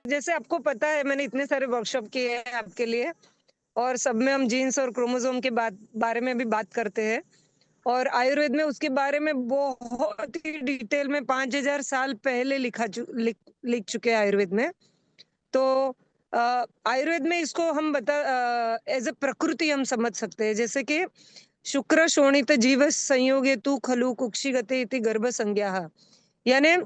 जैसे आपको पता है मैंने इतने सारे वर्कशॉप किए हैं आपके लिए और सब में हम जीन्स और क्रोमोसोम के बारे में भी बात करते हैं। और आयुर्वेद में उसके बारे में बहुत ही डिटेल में 5000 साल पहले लिख चुके हैं आयुर्वेद में। तो अ, आयुर्वेद में इसको हम बता एज ए प्रकृति हम समझ सकते हैं, जैसे कि शुक्र शोणित जीव संयोगे तू खलु कुक्षिगते इति गर्भ संज्ञा। यानी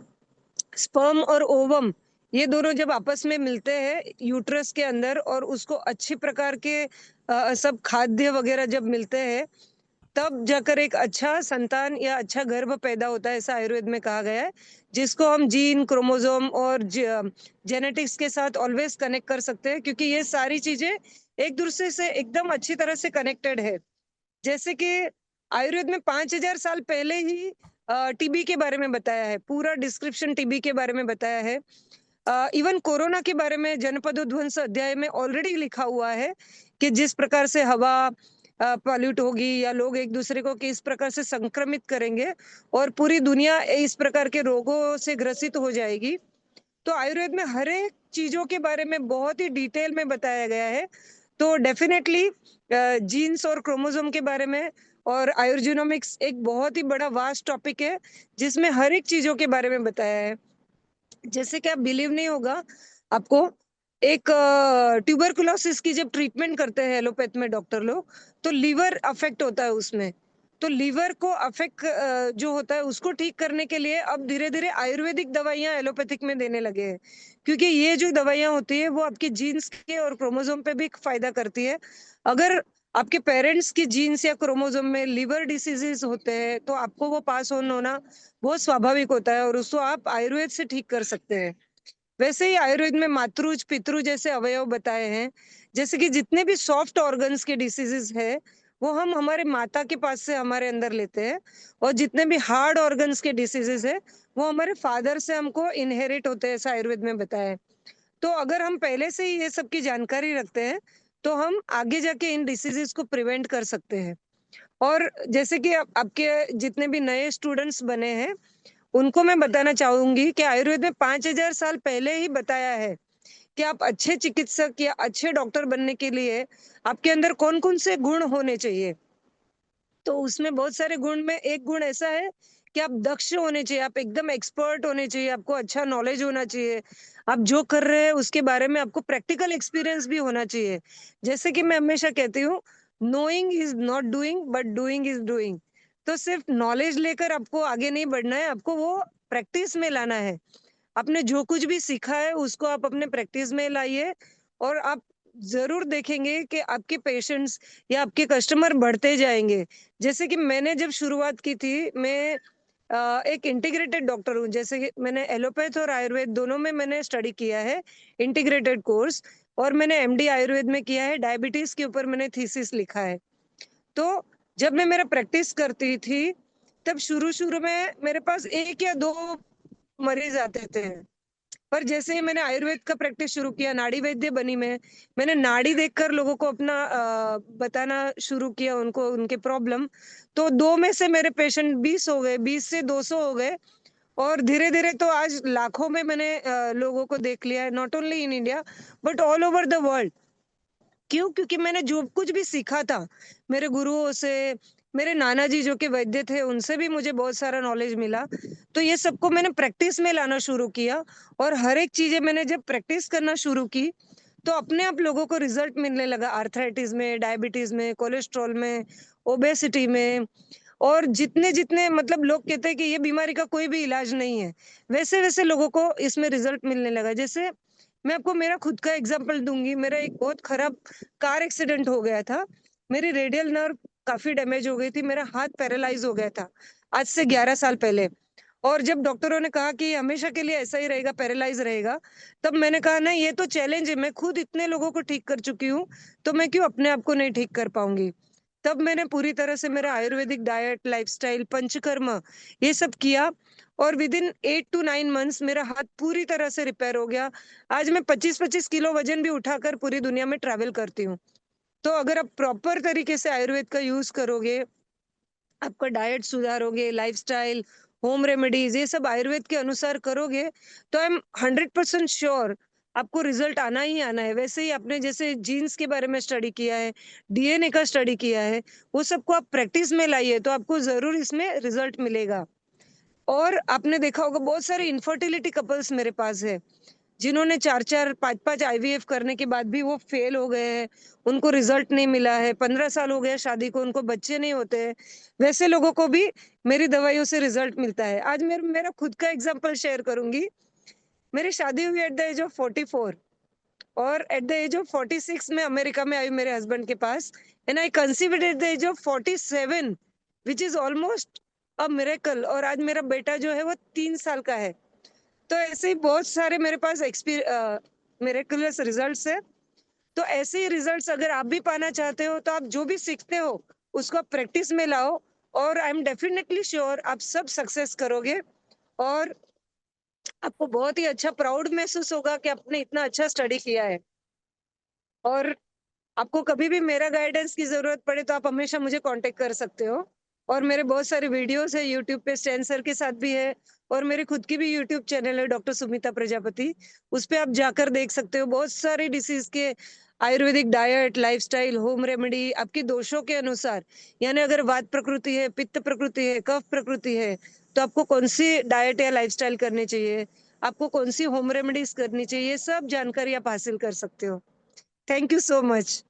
स्पर्म और ओवम, ये दोनों जब आपस में मिलते हैं यूट्रस के अंदर और उसको अच्छी प्रकार के सब खाद्य वगैरह जब मिलते हैं, तब जाकर एक अच्छा संतान या अच्छा गर्भ पैदा होता है, ऐसा आयुर्वेद में कहा गया है। जिसको हम जीन, क्रोमोसोम और जेनेटिक्स के साथ ऑलवेज कनेक्ट कर सकते हैं, क्योंकि ये सारी चीजें एक दूसरे से एकदम अच्छी तरह से कनेक्टेड है। जैसे कि आयुर्वेद में 5000 साल पहले ही टीबी के बारे में बताया है, पूरा डिस्क्रिप्शन टीबी के बारे में बताया है। इवन कोरोना के बारे में जनपदोध्वंस अध्याय में ऑलरेडी लिखा हुआ है कि जिस प्रकार से हवा पॉल्यूट होगी या लोग एक दूसरे को किस प्रकार से संक्रमित करेंगे और पूरी दुनिया इस प्रकार के रोगों से ग्रसित हो जाएगी। तो आयुर्वेद में हर एक चीजों के बारे में बहुत ही डिटेल में बताया गया है। तो डेफिनेटली जीन्स और क्रोमोसोम के बारे में और आयुर्जीनोमिक्स एक बहुत ही बड़ा वास्ट टॉपिक है, जिसमें हर एक चीजों के बारे में बताया है। जैसे कि आप बिलीव नहीं होगा आपको, एक ट्यूबरकुलोसिस की जब ट्रीटमेंट करते हैं एलोपैथ में डॉक्टर लोग, तो लीवर अफेक्ट होता है उसमें। तो लीवर को अफेक्ट जो होता है उसको ठीक करने के लिए अब धीरे धीरे आयुर्वेदिक दवाइयां एलोपैथिक में देने लगे हैं, क्योंकि ये जो दवाइयां होती है वो आपके जीन्स के और क्रोमोसोम पे भी फायदा करती है। अगर आपके पेरेंट्स की जीन्स या क्रोमोसोम में लिवर डिसीजेस होते हैं तो आपको वो पास ऑन होना बहुत स्वाभाविक होता है और उसको आप आयुर्वेद से ठीक कर सकते हैं। वैसे ही आयुर्वेद में मातृज पितृ जैसे अवयव बताए हैं, जैसे कि जितने भी सॉफ्ट ऑर्गन्स के डिसीजेस है वो हम हमारे माता के पास से हमारे अंदर लेते हैं, और जितने भी हार्ड ऑर्गन्स के डिसीजेस है वो हमारे फादर से हमको इनहेरिट होते हैं, ऐसा आयुर्वेद में बताया है। तो अगर हम पहले से ही ये सब की जानकारी रखते हैं तो हम आगे जाके इन डिसीजेस को प्रिवेंट कर सकते हैं। और जैसे कि आपके जितने भी नए स्टूडेंट्स बने हैं उनको मैं बताना चाहूंगी कि आयुर्वेद में 5000 साल पहले ही बताया है कि आप अच्छे चिकित्सक या अच्छे डॉक्टर बनने के लिए आपके अंदर कौन कौन से गुण होने चाहिए। तो उसमें बहुत सारे गुण में एक गुण ऐसा है कि आप दक्ष होने चाहिए, आप एकदम एक्सपर्ट होने चाहिए, आपको अच्छा नॉलेज होना चाहिए। आप जो कर रहे हैं उसके बारे में आपको प्रैक्टिकल एक्सपीरियंस भी होना चाहिए। जैसे कि मैं हमेशा कहती हूँ, knowing is not doing but doing is doing. तो सिर्फ नॉलेज लेकर आपको आगे नहीं बढ़ना है, आपको वो प्रैक्टिस में लाना है। आपने जो कुछ भी सीखा है उसको आप अपने प्रैक्टिस में लाइए, और आप जरूर देखेंगे कि आपके पेशेंट्स या आपके कस्टमर बढ़ते जाएंगे। जैसे कि मैंने जब शुरुआत की थी, मैं एक इंटीग्रेटेड डॉक्टर हूँ, जैसे कि मैंने एलोपैथ और आयुर्वेद दोनों में मैंने स्टडी किया है, इंटीग्रेटेड कोर्स। और मैंने एमडी आयुर्वेद में किया है, डायबिटीज के ऊपर मैंने थीसिस लिखा है। तो जब मैं मेरा प्रैक्टिस करती थी तब शुरू शुरू में मेरे पास एक या दो मरीज आते थे। पर जैसे ही मैंने आयुर्वेद का प्रैक्टिस शुरू किया, नाड़ी वैद्य बनी मैंने नाड़ी देखकर लोगों को अपना बताना शुरू किया, उनको उनके प्रॉब्लम। तो दो में से मेरे पेशेंट 20 हो गए, 20 से 200 हो गए। और धीरे धीरे तो आज लाखों में मैंने लोगों को देख लिया है, not only in India but all over the world. क्यों? क्योंकि मैंने जो कुछ भी सीखा था मेरे गुरुओं से, मेरे नाना जी जो कि वैद्य थे उनसे भी मुझे बहुत सारा नॉलेज मिला। तो ये सबको मैंने प्रैक्टिस में लाना शुरू किया, और हर एक चीजें मैंने जब प्रैक्टिस करना शुरू की तो अपने आप लोगों को रिजल्ट मिलने लगा, आर्थराइटिस में, डायबिटीज में, कोलेस्ट्रॉल में, ओबेसिटी में। और जितने जितने मतलब लोग कहते हैं कि ये बीमारी का कोई भी इलाज नहीं है, वैसे वैसे लोगों को इसमें रिजल्ट मिलने लगा। जैसे मैं आपको मेरा खुद का एग्जांपल दूंगी, मेरा एक बहुत खराब कार एक्सीडेंट हो गया था। मेरी रेडियल नर्व काफी डैमेज हो गई थी, मेरा हाथ पैरालाइज हो गया था आज से 11 साल पहले। और जब डॉक्टरों ने कहा कि हमेशा के लिए ऐसा ही रहेगा, पैरालाइज रहेगा, तब मैंने कहा नहीं, ये तो चैलेंज है, मैं खुद इतने लोगों को ठीक कर चुकी हूँ, तो मैं क्यों अपने आप को नहीं ठीक कर पाऊंगी। तब मैंने पूरी तरह से मेरा आयुर्वेदिक डाइट, लाइफस्टाइल, पंचकर्म ये सब किया, और विद इन 8 to 9 मंथ्स मेरा हाथ पूरी तरह से रिपेयर हो गया। आज मैं 25-25 किलो वजन भी उठाकर पूरी दुनिया में ट्रैवल करती हूँ। तो अगर आप प्रॉपर तरीके से आयुर्वेद का यूज करोगे, आपका डाइट सुधारोगे, लाइफस्टाइल, होम रेमेडीज ये सब आयुर्वेद के अनुसार करोगे, तो आई एम 100% श्योर आपको रिजल्ट आना ही आना है। वैसे ही आपने जैसे जीन्स के बारे में स्टडी किया है, डीएनए का स्टडी किया है, वो सबको आप प्रैक्टिस में लाइए तो आपको ज़रूर इसमें रिजल्ट मिलेगा। और आपने देखा होगा बहुत सारे इनफर्टिलिटी कपल्स मेरे पास है, जिन्होंने 4-4, 5-5 आईवीएफ करने के बाद भी वो फेल हो गए हैं, उनको रिजल्ट नहीं मिला है, 15 साल हो गए शादी को, उनको बच्चे नहीं होते हैं। वैसे लोगों को भी मेरी दवाइयों से रिजल्ट मिलता है। आज मेरा खुद का एग्ज़ाम्पल शेयर करूँगी। मेरी शादी हुई एट द एज ऑफ 44 और एट द एज ऑफ 46 मैं अमेरिका में आई मेरे हस्बैंड के पास and I conceived at the age of 47 which is almost a miracle और आज मेरा बेटा जो है वो 3 साल का है। तो ऐसे ही बहुत सारे मेरे पास मिरेकुलस रिजल्ट्स है। तो ऐसे ही रिजल्ट्स अगर आप भी पाना चाहते हो तो आप जो भी सीखते हो उसको आप प्रैक्टिस में लाओ और आई एम डेफिनेटली श्योर आप सब सक्सेस करोगे और आपको बहुत ही अच्छा प्राउड महसूस होगा कि आपने इतना अच्छा स्टडी किया है। और आपको कभी भी मेरा गाइडेंस की ज़रूरत पड़े तो आप हमेशा मुझे कांटेक्ट कर सकते हो। और मेरे बहुत सारे वीडियोज़ हैं यूट्यूब पे स्टैन सर के साथ भी है और मेरी खुद की भी यूट्यूब चैनल है डॉक्टर सुमिता प्रजापति। उस पे आप जाकर देख सकते हो बहुत सारे डिसीज़ के Ayurvedic diet, lifestyle, home remedy आपके दोषों के अनुसार यानी अगर वात प्रकृति है, पित्त प्रकृति है, कफ प्रकृति है, तो आपको कौन-सी डाइट या लाइफ़स्टाइल करनी चाहिए, आपको कौन-सी होम रेमेडीज़ करनी चाहिए, ये सब जानकारी आप हासिल कर सकते हो। Thank you so much.